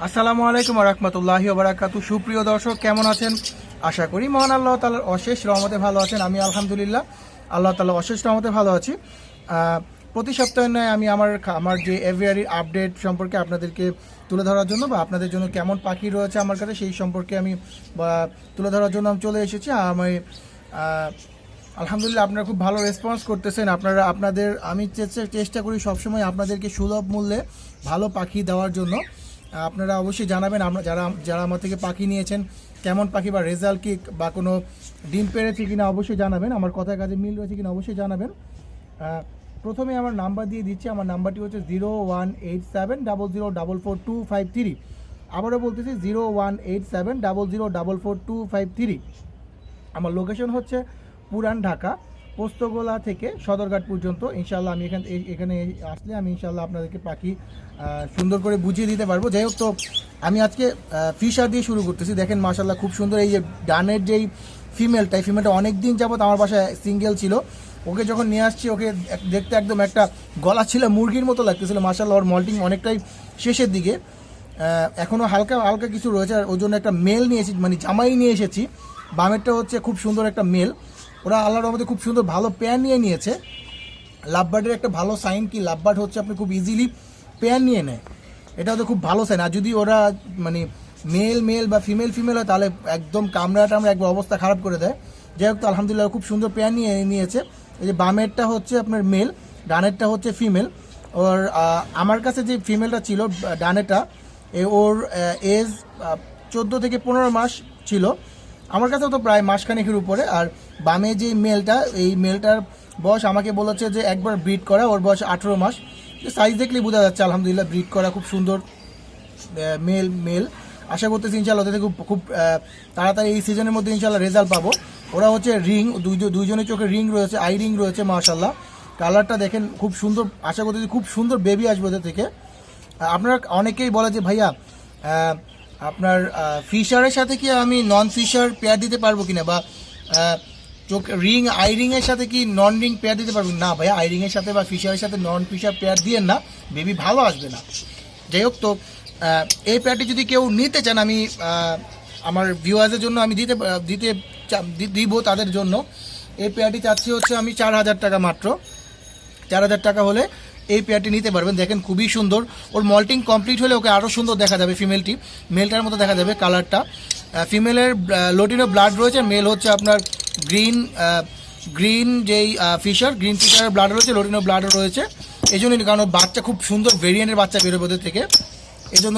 আসসালামু আলাইকুম ওয়া রাহমাতুল্লাহি ওয়া বারাকাতুহু। সুপ্রিয় দর্শক, কেমন আছেন? আশা করি মহান আল্লাহ তাআলার অশেষ রহমতে ভালো আছেন। আমি আলহামদুলিল্লাহ আল্লাহ তাআলার অশেষ রহমতে ভালো আছি। প্রতি সপ্তাহে নয় আমি আমার যে এভিয়ারি আপডেট সম্পর্কে আপনাদেরকে তুলে ধরার জন্য বা আপনাদের জন্য কেমন পাখি রয়েছে আমার কাছে সেই সম্পর্কে আমি তুলে ধরার জন্য আমি চলে এসেছি। আমি আলহামদুলিল্লাহ আপনারা খুব ভালো রেসপন্স করতেছেন। আমি চেষ্টা করি সবসময় আপনাদেরকে সুলভ মূল্যে ভালো পাখি দেওয়ার জন্য। আপনারা অবশ্যই জানাবেন যারা আমার থেকে পাখি নিয়েছেন কেমন পাখি বা রেজাল্ট কি বা কোনো ডিম পেড়েছে কিনা অবশ্যই জানাবেন। আমার কথার কাজে মিল রয়েছে কিনা অবশ্যই জানাবেন। প্রথমে আমার নাম্বার দিয়ে দিচ্ছি। আমার নাম্বারটি হচ্ছে 018700444253। আবারও বলতেছি 018700444253। আমার লোকেশন হচ্ছে পুরান ঢাকা, পোস্তগোলা থেকে সদরঘাট পর্যন্ত। ইনশাল্লাহ আমি এখানে আসলে আমি ইনশাল্লাহ আপনাদেরকে পাখি সুন্দর করে বুঝিয়ে দিতে পারবো। যাই হোক, তো আমি আজকে ফিশার দিয়ে শুরু করতেছি। দেখেন মাশাল্লাহ খুব সুন্দর। এই যে ডানের যেই ফিমেলটা অনেক দিন যাবত আমার বাসায় সিঙ্গেল ছিল। ওকে যখন নিয়ে আসছি, ওকে দেখতে একদম একটা গলা ছিল মুরগির মতো লাগতেছিল। মাশাল্লাহ ওর মল্টিং অনেকটাই শেষের দিকে, এখনও হালকা হালকা কিছু রয়েছে। আর ওর জন্য একটা মেল নিয়েছি, মানে জামাই নিয়ে এসেছি। বামেরটা হচ্ছে খুব সুন্দর একটা মেল। ওরা আল্লাহর রহমতে খুব সুন্দর ভালো পেয়ার নিয়ে নিয়েছে। লাভবার্ডের একটা ভালো সাইন কি, লাভবার্ড হচ্ছে আপনি খুব ইজিলি পেয়ার নিয়ে নেয়, এটা হচ্ছে খুব ভালো সাইন। আর যদি ওরা মানে মেল বা ফিমেল হয় তাহলে একদম কামড়া একবার অবস্থা খারাপ করে দেয়। যাই হোক, তো আলহামদুলিল্লাহ খুব সুন্দর পেয়ার নিয়ে নিয়েছে। এই যে বামেরটা হচ্ছে আপনার মেল, ডানেরটা হচ্ছে ফিমেল। ওর আমার কাছে যে ফিমেলটা ছিল ডানেরটা, ওর এজ 14 থেকে 15 মাস ছিল। আমার কাছেও তো প্রায় মাসখানেকের উপরে। আর বামে যে মেলটা, এই মেলটার বয়স আমাকে বলেছে যে একবার ব্রিড করা, ওর বয়স 18 মাস। সাইজ দেখলেই বোঝা যাচ্ছে আলহামদুলিল্লাহ ব্রিড করা, খুব সুন্দর মেল। আশা করতেছি ইনশাল্লাহ ওদের থেকে খুব তাড়াতাড়ি এই সিজনের মধ্যে ইনশাল্লাহ রেজাল্ট পাবো। ওরা হচ্ছে রিং, দুইজনের চোখে রিং রয়েছে, আই রিং রয়েছে। মাশাল্লাহ কালারটা দেখেন খুব সুন্দর। আশা করতেছি খুব সুন্দর বেবি আসবে ওদের থেকে। আপনারা অনেকেই বলে যে ভাইয়া আপনার ফিশারের সাথে কি আমি নন ফিশার পেয়ার দিতে পারবো কিনা, বা চোখ রিং আই রিংয়ের সাথে কি নন রিং পেয়ার দিতে পারবো না। ভাইয়া আই রিংয়ের সাথে বা ফিশারের সাথে নন ফিশার পেয়ার দিয়েন না, বেবি ভালো আসবে না। যাই হোক, তো এই পেয়ারটি যদি কেউ নিতে চান, আমি আমার ভিউয়ার্সের জন্য আমি দিব তাদের জন্য। এই পেয়ারটি চাচ্ছি হচ্ছে আমি 4000 টাকা, মাত্র 4000 টাকা হলে এই পেয়ারটি নিতে পারবেন। দেখেন খুবই সুন্দর। ওর মল্টিং কমপ্লিট হলে ওকে আরও সুন্দর দেখা যাবে। ফিমেলটি মেলটার মতো দেখা যাবে কালারটা। ফিমেলের লোটিনো ব্লাড রয়েছে, মেল হচ্ছে আপনার গ্রিন যেই গ্রিন ফিশারের ব্লাড রয়েছে, লোটিনো ব্লাডও রয়েছে। এই জন্যই, কারণ বাচ্চা খুব সুন্দর ভেরিয়েন্টের বাচ্চা বেরোবে ওদের থেকে, এই জন্য